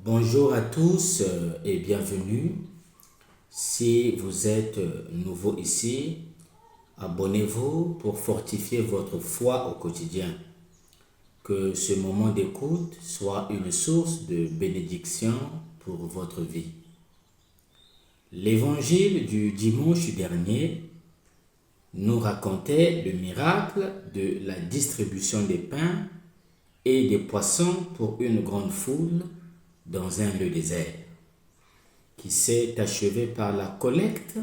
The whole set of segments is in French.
Bonjour à tous et bienvenue. Si vous êtes nouveau ici, abonnez-vous pour fortifier votre foi au quotidien. Que ce moment d'écoute soit une source de bénédiction pour votre vie. L'évangile du dimanche dernier nous racontait le miracle de la distribution des pains et des poissons pour une grande foule dans un lieu désert, qui s'est achevé par la collecte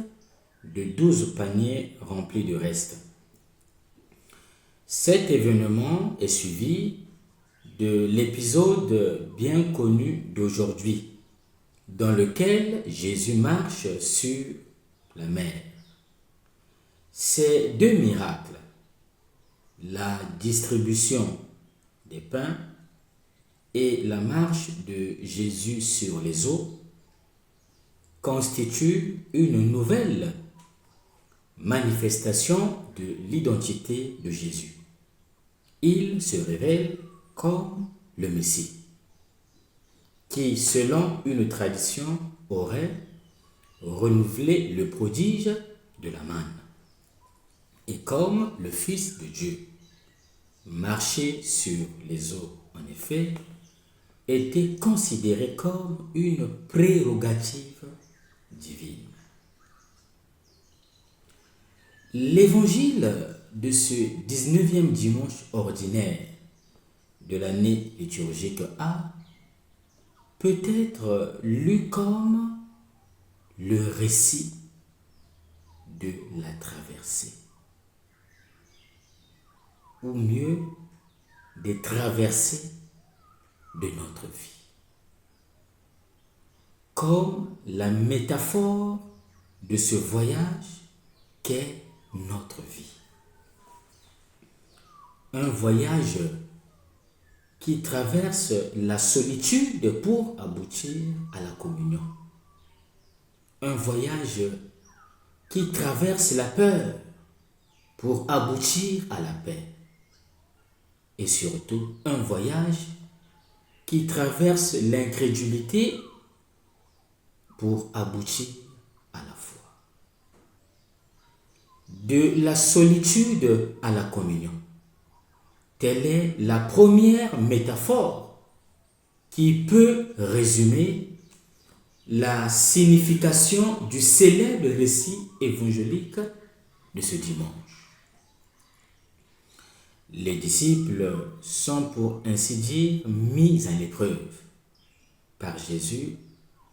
de 12 paniers remplis de restes. Cet événement est suivi de l'épisode bien connu d'aujourd'hui, dans lequel Jésus marche sur la mer. Ces deux miracles, la distribution des pains et la marche de Jésus sur les eaux, constituent une nouvelle manifestation de l'identité de Jésus. Il se révèle comme le Messie, qui, selon une tradition, aurait renouvelé le prodige de la manne, et comme le Fils de Dieu. Marcher sur les eaux, en effet, était considéré comme une prérogative divine. L'évangile de ce 19e dimanche ordinaire de l'année liturgique A peut être lu comme le récit de la traversée, ou mieux, des traversées de notre vie, comme la métaphore de ce voyage qu'est notre vie. Un voyage qui traverse la solitude pour aboutir à la communion. Un voyage qui traverse la peur pour aboutir à la paix. Et surtout, un voyage qui traverse l'incrédulité pour aboutir à la foi. De la solitude à la communion. Telle est la première métaphore qui peut résumer la signification du célèbre récit évangélique de ce dimanche. Les disciples sont pour ainsi dire mis à l'épreuve par Jésus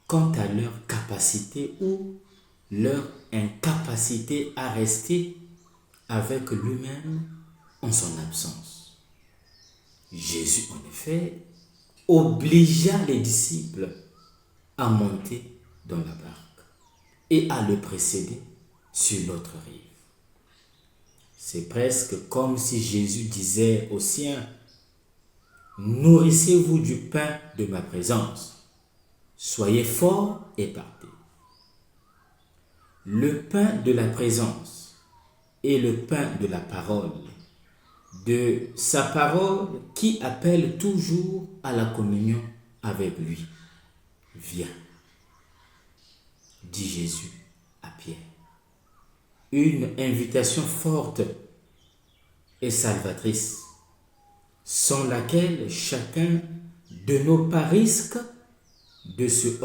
quant à leur capacité ou leur incapacité à rester avec lui-même en son absence. Jésus, en effet, obligea les disciples à monter dans la barque et à le précéder sur l'autre rive. C'est presque comme si Jésus disait aux siens: nourrissez-vous du pain de ma présence, soyez forts et partez. Le pain de la présence et le pain de la parole, de sa parole qui appelle toujours à la communion avec lui. Viens, dit Jésus à Pierre. Une invitation forte et salvatrice, sans laquelle chacun de nos pas risque de se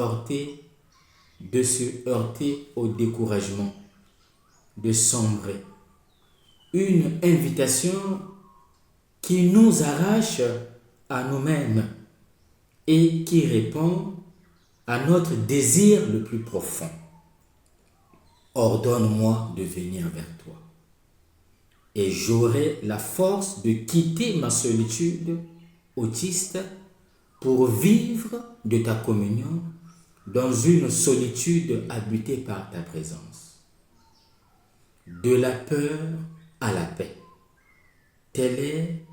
heurter au découragement, de sombrer. Une invitation qui nous arrache à nous-mêmes et qui répond à notre désir le plus profond. Ordonne-moi de venir vers toi, et j'aurai la force de quitter ma solitude autiste pour vivre de ta communion dans une solitude habitée par ta présence. De la peur à la paix. Telle est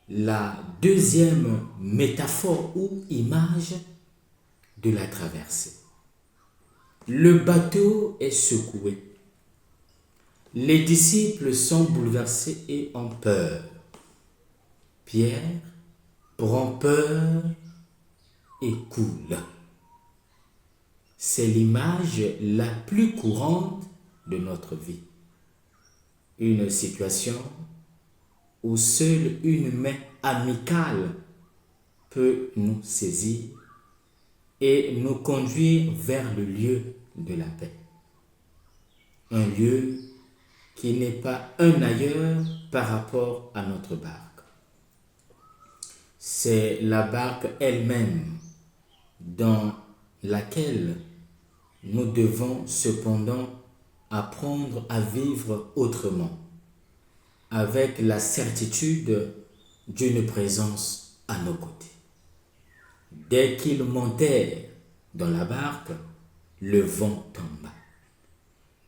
la deuxième métaphore ou image de la traversée. Le bateau est secoué. Les disciples sont bouleversés et ont peur. Pierre prend peur et coule. C'est l'image la plus courante de notre vie. Une situation où seule une main amicale peut nous saisir et nous conduire vers le lieu de la paix. Un lieu qui n'est pas un ailleurs par rapport à notre barque. C'est la barque elle-même dans laquelle nous devons cependant apprendre à vivre autrement, avec la certitude d'une présence à nos côtés. Dès qu'ils montèrent dans la barque, le vent tomba.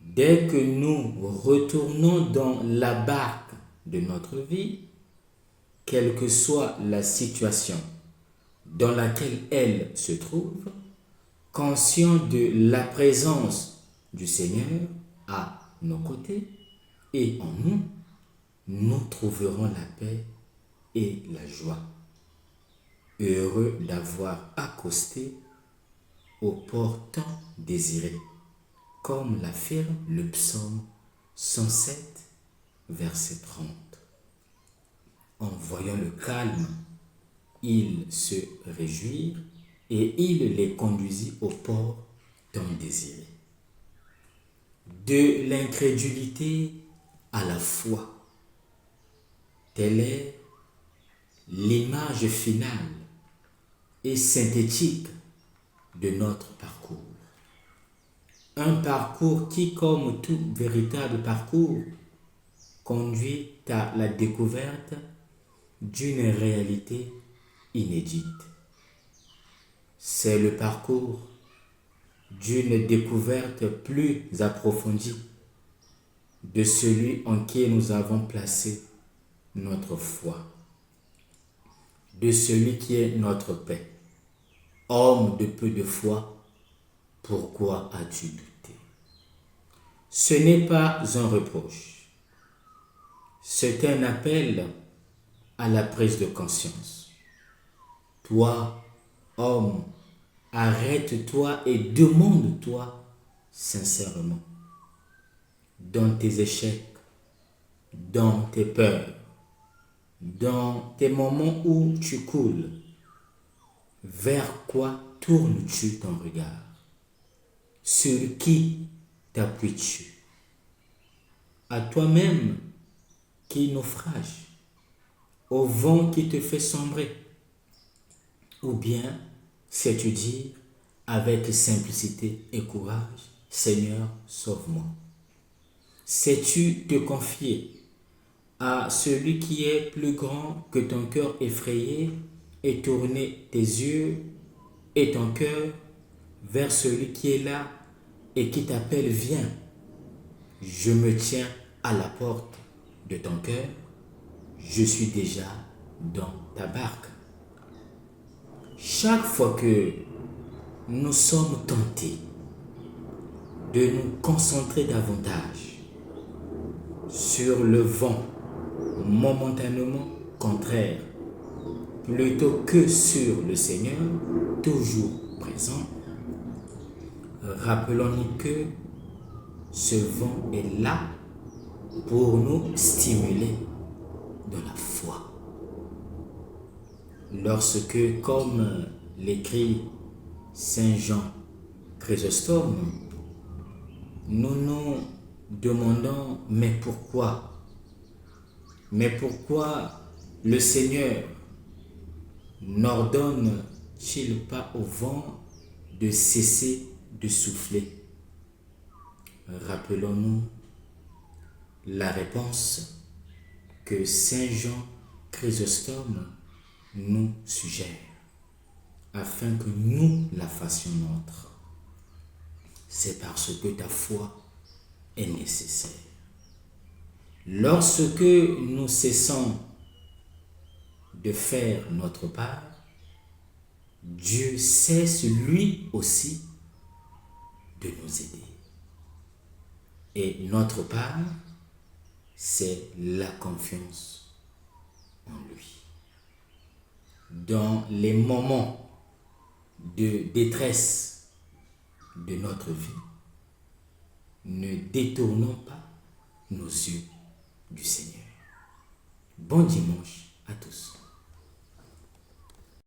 Dès que nous retournons dans la barque de notre vie, quelle que soit la situation dans laquelle elle se trouve, conscient de la présence du Seigneur à nos côtés et en nous, nous trouverons la paix et la joie. Heureux d'avoir accosté au port tant désiré, comme l'affirme le psaume 107, verset 30. En voyant le calme, ils se réjouirent et il les conduisit au port tant désiré. De l'incrédulité à la foi, telle est l'image finale et synthétique de notre parcours. Un parcours qui, comme tout véritable parcours, conduit à la découverte d'une réalité inédite. C'est le parcours d'une découverte plus approfondie de celui en qui nous avons placé notre foi, de celui qui est notre paix. Homme de peu de foi, pourquoi as-tu douté? Ce n'est pas un reproche, c'est un appel à la prise de conscience. Toi, homme, arrête-toi et demande-toi sincèrement, dans tes échecs, dans tes peurs, dans tes moments où tu coules, vers quoi tournes-tu ton regard? Sur qui t'appuies-tu? À toi-même qui naufrage, au vent qui te fait sombrer? Ou bien sais-tu dire avec simplicité et courage, Seigneur, sauve-moi? Sais-tu te confier à celui qui est plus grand que ton cœur effrayé et tourner tes yeux et ton cœur vers celui qui est là et qui t'appelle, viens, je me tiens à la porte de ton cœur, je suis déjà dans ta barque. Chaque fois que nous sommes tentés de nous concentrer davantage sur le vent momentanément contraire plutôt que sur le Seigneur toujours présent, rappelons-nous que ce vent est là pour nous stimuler dans la foi. Lorsque, comme l'écrit Saint Jean Chrysostome, nous nous demandons, mais pourquoi? Mais pourquoi le Seigneur n'ordonne-t-il pas au vent de cesser de souffler? Rappelons-nous la réponse que Saint Jean Chrysostome nous suggère, afin que nous la fassions nôtre. C'est parce que ta foi est nécessaire. Lorsque nous cessons de faire notre part, Dieu cesse lui aussi de nous aider. Et notre part, c'est la confiance en lui. Dans les moments de détresse de notre vie, ne détournons pas nos yeux du Seigneur. Bon dimanche à tous.